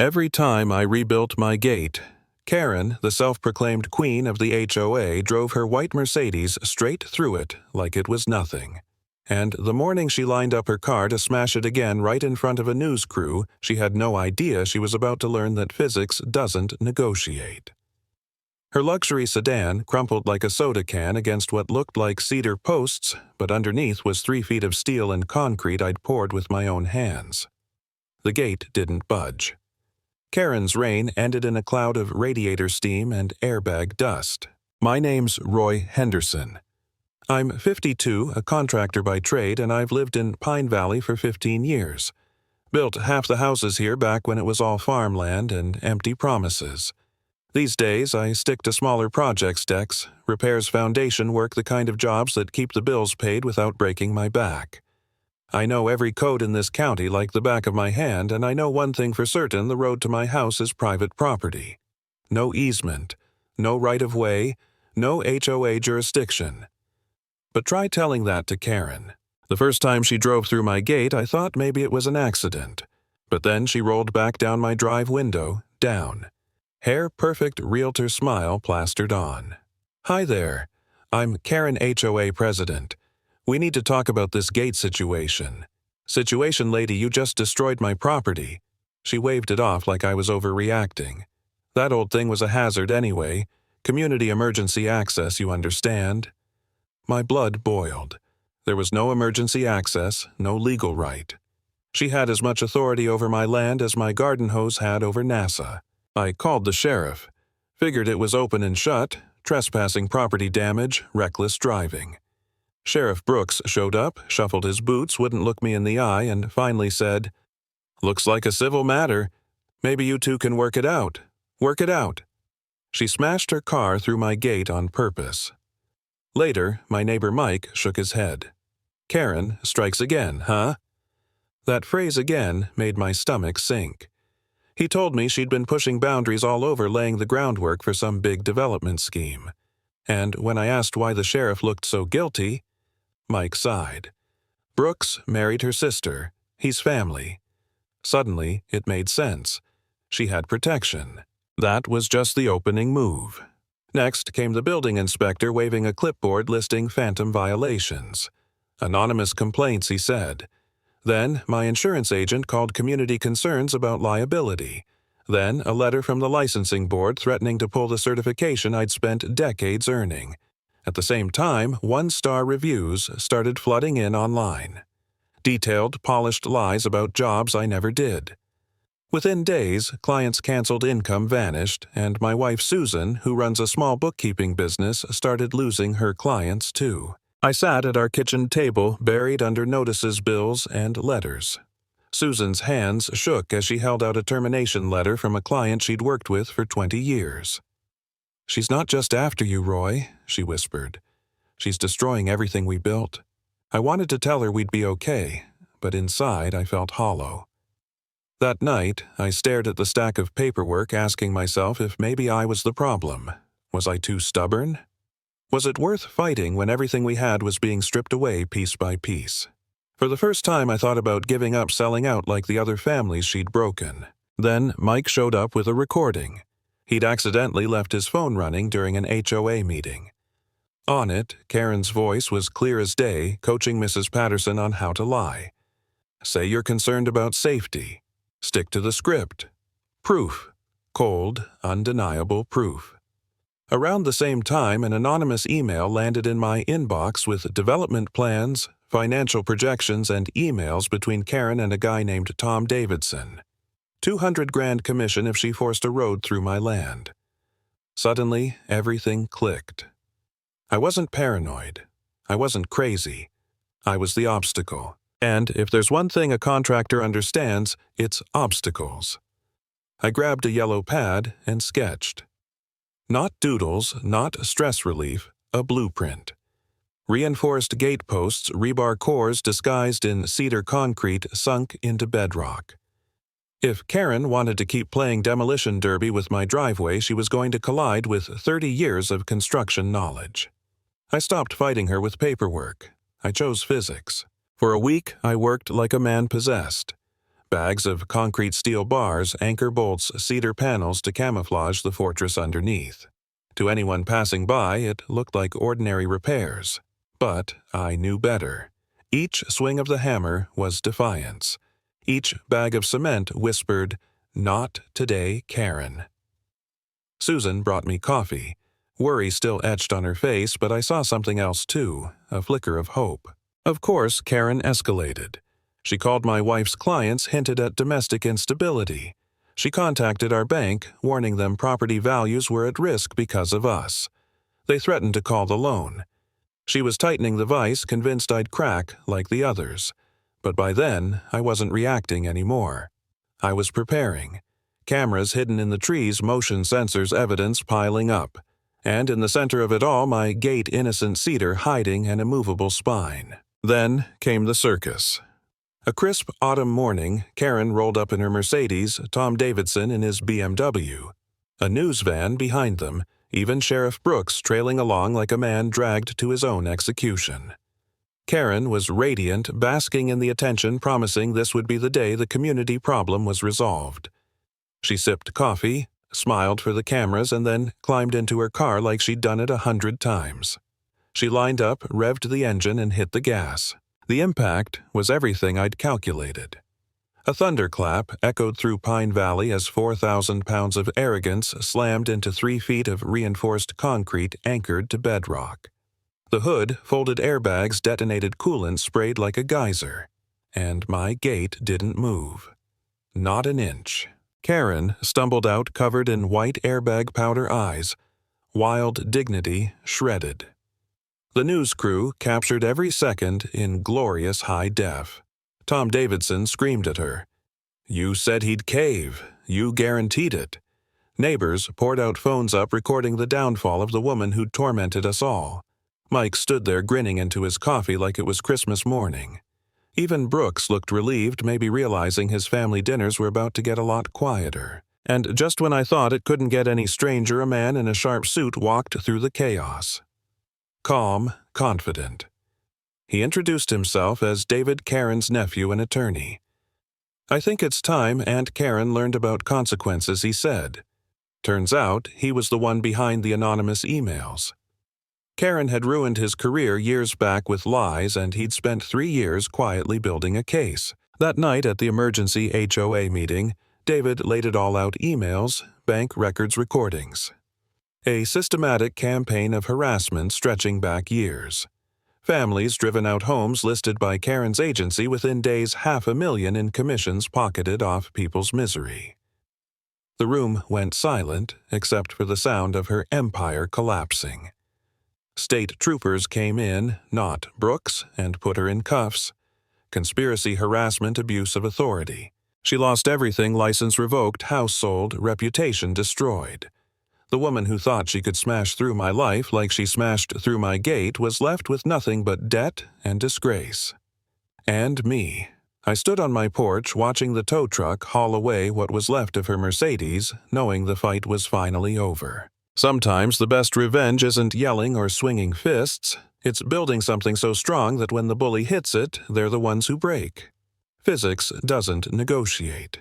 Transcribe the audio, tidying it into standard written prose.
Every time I rebuilt my gate, Karen, the self-proclaimed queen of the HOA, drove her white Mercedes straight through it like it was nothing. And the morning she lined up her car to smash it again right in front of a news crew, she had no idea she was about to learn that physics doesn't negotiate. Her luxury sedan crumpled like a soda can against what looked like cedar posts, but underneath was 3 feet of steel and concrete I'd poured with my own hands. The gate didn't budge. Karen's reign ended in a cloud of radiator steam and airbag dust. My name's Roy Henderson. I'm 52, a contractor by trade, and I've lived in Pine Valley for 15 years. Built half the houses here back when it was all farmland and empty promises. These days, I stick to smaller projects decks, repairs foundation work, the kind of jobs that keep the bills paid without breaking my back. I know every code in this county like the back of my hand, and I know one thing for certain: the road to my house is private property. No easement, no right-of-way, no HOA jurisdiction. But try telling that to Karen. The first time she drove through my gate, I thought maybe it was an accident. But then she rolled back down my drive window, down. Hair-perfect realtor smile plastered on. "Hi there. I'm Karen, HOA president. We need to talk about this gate situation. Situation, lady, you just destroyed my property." She waved it off like I was overreacting. That old thing was a hazard anyway. Community emergency access, you understand. My blood boiled. There was no emergency access, no legal right. She had as much authority over my land as my garden hose had over NASA. I called the sheriff. Figured it was open and shut, trespassing, property damage, reckless driving. Sheriff Brooks showed up, shuffled his boots, wouldn't look me in the eye, and finally said, "Looks like a civil matter. Maybe you two can work it out. Work it out." She smashed her car through my gate on purpose. Later, my neighbor Mike shook his head. "Karen strikes again, huh?" That phrase "again" made my stomach sink. He told me she'd been pushing boundaries all over, laying the groundwork for some big development scheme. And when I asked why the sheriff looked so guilty, Mike sighed. Brooks married her sister. He's family. Suddenly, it made sense. She had protection. That was just the opening move. Next came the building inspector waving a clipboard listing phantom violations. Anonymous complaints, he said. Then, my insurance agent called community concerns about liability. Then, a letter from the licensing board threatening to pull the certification I'd spent decades earning. At the same time, 1-star reviews started flooding in online. Detailed, polished lies about jobs I never did. Within days, clients' canceled income vanished, and my wife Susan, who runs a small bookkeeping business, started losing her clients too. I sat at our kitchen table, buried under notices, bills, and letters. Susan's hands shook as she held out a termination letter from a client she'd worked with for 20 years. "She's not just after you, Roy," she whispered. "She's destroying everything we built." I wanted to tell her we'd be okay, but inside I felt hollow. That night, I stared at the stack of paperwork, asking myself if maybe I was the problem. Was I too stubborn? Was it worth fighting when everything we had was being stripped away piece by piece? For the first time, I thought about giving up, selling out like the other families she'd broken. Then Mike showed up with a recording. He'd accidentally left his phone running during an HOA meeting. On it, Karen's voice was clear as day, coaching Mrs. Patterson on how to lie. Say you're concerned about safety. Stick to the script. Proof. Cold, undeniable proof. Around the same time, an anonymous email landed in my inbox with development plans, financial projections, and emails between Karen and a guy named Tom Davidson. $200,000 commission if she forced a road through my land. Suddenly, everything clicked. I wasn't paranoid. I wasn't crazy. I was the obstacle. And if there's one thing a contractor understands, it's obstacles. I grabbed a yellow pad and sketched. Not doodles, not stress relief, a blueprint. Reinforced gate posts, rebar cores disguised in cedar concrete sunk into bedrock. If Karen wanted to keep playing demolition derby with my driveway, she was going to collide with 30 years of construction knowledge. I stopped fighting her with paperwork. I chose physics. For a week, I worked like a man possessed. Bags of concrete steel bars, anchor bolts, cedar panels to camouflage the fortress underneath. To anyone passing by, it looked like ordinary repairs. But I knew better. Each swing of the hammer was defiance. Each bag of cement whispered, "Not today, Karen." Susan brought me coffee. Worry still etched on her face, but I saw something else too, a flicker of hope. Of course, Karen escalated. She called my wife's clients, hinted at domestic instability. She contacted our bank, warning them property values were at risk because of us. They threatened to call the loan. She was tightening the vise, convinced I'd crack like the others. But by then, I wasn't reacting anymore. I was preparing. Cameras hidden in the trees, motion sensors, evidence piling up. And in the center of it all, my gate-innocent cedar hiding an immovable spine. Then came the circus. A crisp autumn morning, Karen rolled up in her Mercedes, Tom Davidson in his BMW. A news van behind them, even Sheriff Brooks trailing along like a man dragged to his own execution. Karen was radiant, basking in the attention, promising this would be the day the community problem was resolved. She sipped coffee, smiled for the cameras, and then climbed into her car like she'd done it 100 times. She lined up, revved the engine, and hit the gas. The impact was everything I'd calculated. A thunderclap echoed through Pine Valley as 4,000 pounds of arrogance slammed into 3 feet of reinforced concrete anchored to bedrock. The hood, folded airbags, detonated coolant sprayed like a geyser. And my gate didn't move. Not an inch. Karen stumbled out covered in white airbag powder eyes, wild dignity shredded. The news crew captured every second in glorious high def. Tom Davidson screamed at her. "You said he'd cave. You guaranteed it." Neighbors poured out phones up recording the downfall of the woman who'd tormented us all. Mike stood there grinning into his coffee like it was Christmas morning. Even Brooks looked relieved, maybe realizing his family dinners were about to get a lot quieter. And just when I thought it couldn't get any stranger, a man in a sharp suit walked through the chaos. Calm, confident. He introduced himself as David Karen's nephew and attorney. "I think it's time Aunt Karen learned about consequences," he said. Turns out he was the one behind the anonymous emails. Karen had ruined his career years back with lies, and he'd spent 3 years quietly building a case. That night at the emergency HOA meeting, David laid it all out: emails, bank records, recordings. A systematic campaign of harassment stretching back years. Families driven out, homes listed by Karen's agency, within days $500,000 in commissions pocketed off people's misery. The room went silent, except for the sound of her empire collapsing. State troopers came in, not Brooks, and put her in cuffs. Conspiracy, harassment, abuse of authority. She lost everything: license revoked, house sold, reputation destroyed. The woman who thought she could smash through my life like she smashed through my gate was left with nothing but debt and disgrace. And me. I stood on my porch watching the tow truck haul away what was left of her Mercedes, knowing the fight was finally over. Sometimes the best revenge isn't yelling or swinging fists. It's building something so strong that when the bully hits it, they're the ones who break. Physics doesn't negotiate.